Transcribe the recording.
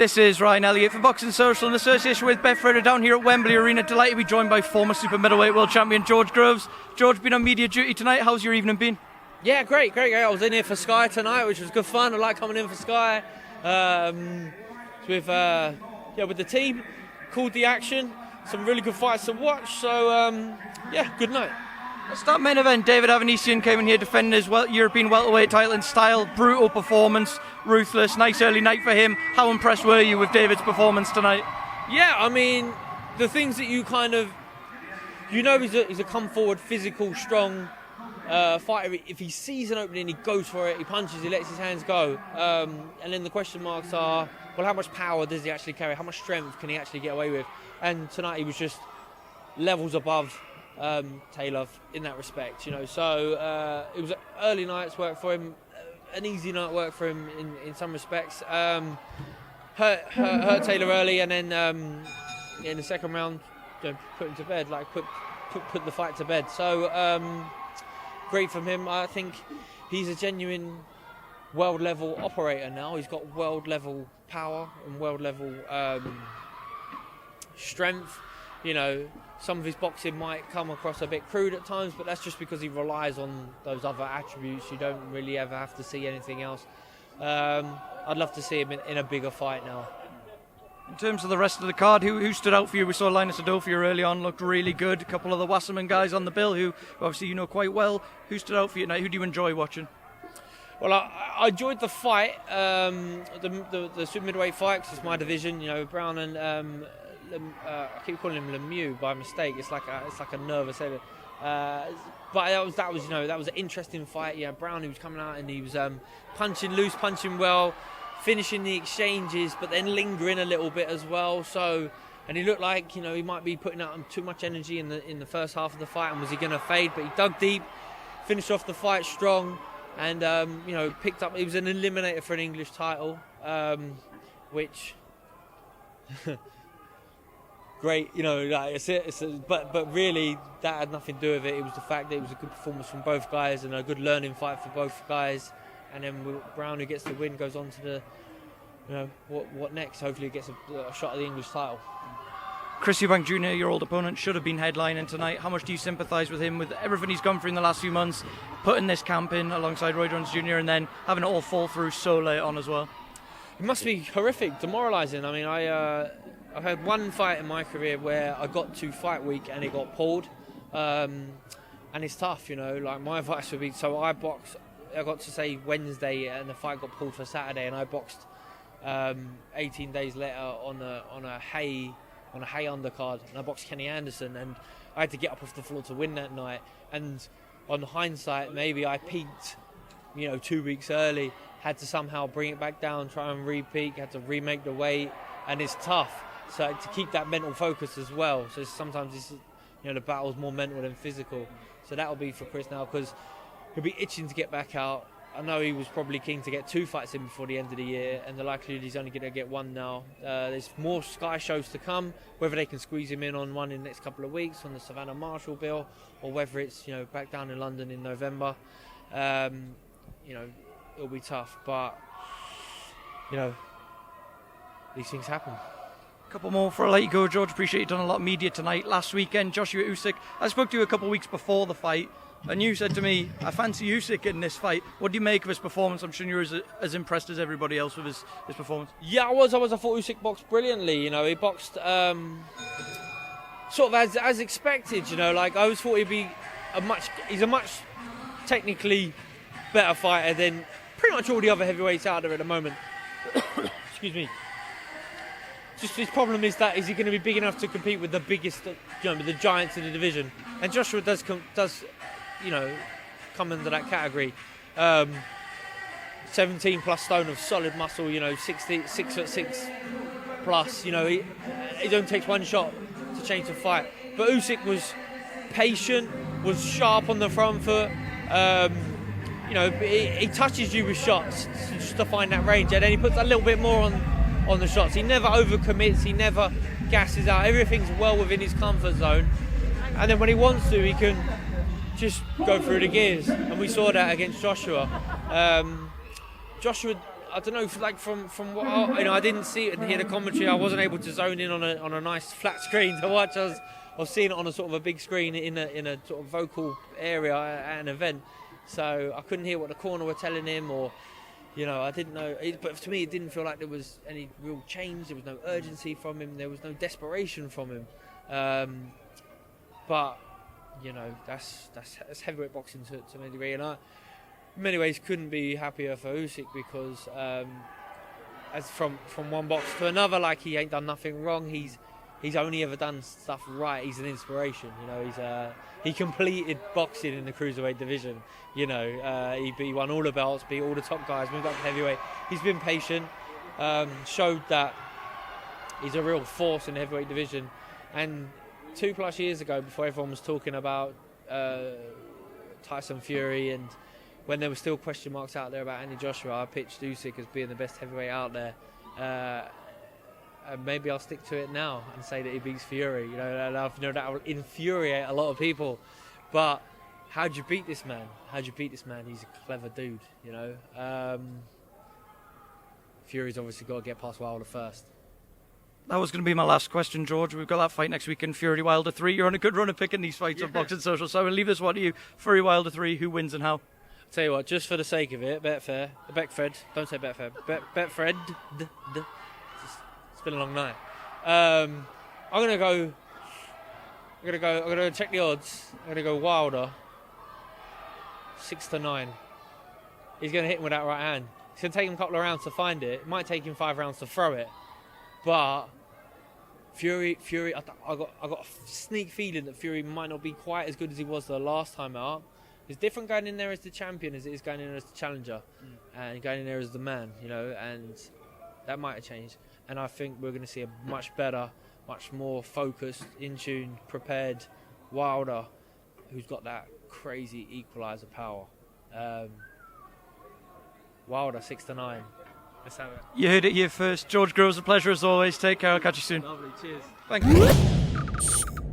This is Ryan Elliott for Boxing Social in association with Betfred down here at Wembley Arena. Delighted to be joined by former super-middleweight world champion George Groves. George, been on media duty tonight. How's your evening been? Yeah, great. I was in here for Sky tonight, which was good fun. I like coming in for Sky with the team. Called the action. Some really good fights to watch. So good night. Start main event. David Avanesyan came in here defending his European welterweight title in style. Brutal performance, ruthless. Nice early night for him. How impressed were you with David's performance tonight? Yeah, I mean, the things that you kind of, he's a come forward, physical, strong fighter. If he sees an opening, he goes for it. He punches. He lets his hands go. And then the question marks are, well, how much power does he actually carry? How much strength can he actually get away with? And tonight he was just levels above Taylor in that respect, so it was an early night's work for him, an easy night work for him in some respects. Hurt Taylor early, and then in the second round put him to bed, put the fight to bed. So great from him. I think he's a genuine world level operator now. He's got world level power and world level strength. Some of his boxing might come across a bit crude at times, but that's just because he relies on those other attributes. You don't really ever have to see anything else. I'd love to see him in a bigger fight now. In terms of the rest of the card, who stood out for you? We saw Linus Adofia early on, looked really good. A couple of the Wasserman guys on the bill who obviously you know quite well. Who stood out for you tonight? Who do you enjoy watching? Well, I enjoyed the fight, the super middleweight fight, 'cause it's my division. Brown and I keep calling him Lemieux by mistake. It's like a nervous head. But that was an interesting fight. Yeah, Brown, he was coming out and he was punching loose, punching well, finishing the exchanges, but then lingering a little bit as well. So, and he looked like he might be putting out too much energy in the first half of the fight. And was he going to fade? But he dug deep, finished off the fight strong, and picked up. He was an eliminator for an English title, which. Great, but really that had nothing to do with it. It was the fact that it was a good performance from both guys and a good learning fight for both guys. And then Brown, who gets the win, goes on to the, what next? Hopefully, he gets a shot at the English title. Chris Eubank Jr., your old opponent, should have been headlining tonight. How much do you sympathise with him, with everything he's gone through in the last few months, putting this camp in alongside Roy Jones Jr. and then having it all fall through so late on as well? It must be horrific, demoralising. I mean, I've had one fight in my career where I got to fight week and it got pulled, and it's tough, Like my advice would be, so I got to say Wednesday, and the fight got pulled for Saturday, and I boxed 18 days later on a hay undercard, and I boxed Kenny Anderson, and I had to get up off the floor to win that night. And on hindsight, maybe I peaked, 2 weeks early, had to somehow bring it back down, try and re-peak, had to remake the weight, and it's tough. So to keep that mental focus as well. So sometimes the battle's more mental than physical. So that'll be for Chris now, because he'll be itching to get back out. I know he was probably keen to get 2 fights in before the end of the year, and the likelihood he's only going to get 1 now. There's more Sky shows to come, whether they can squeeze him in on one in the next couple of weeks on the Savannah Marshall bill, or whether it's back down in London in November. It'll be tough, but these things happen. Couple more before I let you go, George. Appreciate you've done a lot of media tonight. Last weekend, Joshua-Usyk. I spoke to you a couple of weeks before the fight, and you said to me, I fancy Usyk in this fight. What do you make of his performance? I'm sure you're as impressed as everybody else with his performance. Yeah, I was. I thought Usyk boxed brilliantly. He boxed sort of as expected. I always thought he's a much technically better fighter than pretty much all the other heavyweights out there at the moment. Excuse me. Just his problem is he going to be big enough to compete with the biggest, with the giants in the division? And Joshua does come under that category. 17 plus stone of solid muscle, 6'6" plus. It only takes one shot to change the fight. But Usyk was patient, was sharp on the front foot. He touches you with shots just to find that range, and then he puts a little bit more on the shots. He never overcommits, he never gasses out. Everything's well within his comfort zone, and then when he wants to, he can just go through the gears, and we saw that against Joshua. Joshua, I don't know, like from what I didn't see it and hear the commentary. I wasn't able to zone in on a nice flat screen to watch. I was seeing it on a sort of a big screen in a sort of vocal area at an event, so I couldn't hear what the corner were telling him, or I didn't know. But to me, it didn't feel like there was any real change. There was no urgency from him. There was no desperation from him. But that's heavyweight boxing to a degree, and I, in many ways, couldn't be happier for Usyk because, as from one box to another, like he ain't done nothing wrong. He's only ever done stuff right. He's an inspiration. He completed boxing in the cruiserweight division. He won all the belts, beat all the top guys, moved up to heavyweight. He's been patient, showed that he's a real force in the heavyweight division. And 2+ years ago, before everyone was talking about Tyson Fury, and when there were still question marks out there about Andy Joshua, I pitched Usyk as being the best heavyweight out there. And maybe I'll stick to it now and say that he beats Fury. That will infuriate a lot of people. But how'd you beat this man? He's a clever dude. Fury's obviously got to get past Wilder first. That was going to be my last question, George. We've got that fight next week in Fury Wilder 3. You're on a good run of picking these fights on Boxing Social, so I will leave this one to you. Fury Wilder 3, who wins and how? Tell you what, just for the sake of it, Betfred, don't say Betfair, Betfred, it's been a long night. I'm gonna check the odds. I'm gonna go Wilder 6-9. He's gonna hit him with that right hand. It's gonna take him a couple of rounds to find it. It might take him 5 rounds to throw it. But Fury, I got a sneak feeling that Fury might not be quite as good as he was the last time out. It's different going in there as the champion as it is going in there as the challenger, and going in there as the man, and that might have changed. And I think we're going to see a much better, much more focused, in tune, prepared Wilder, who's got that crazy equaliser power. Wilder 6-9. Let's have it. You heard it here first. George Groves, a pleasure as always. Take care. I'll catch you soon. Lovely. Cheers. Thank you.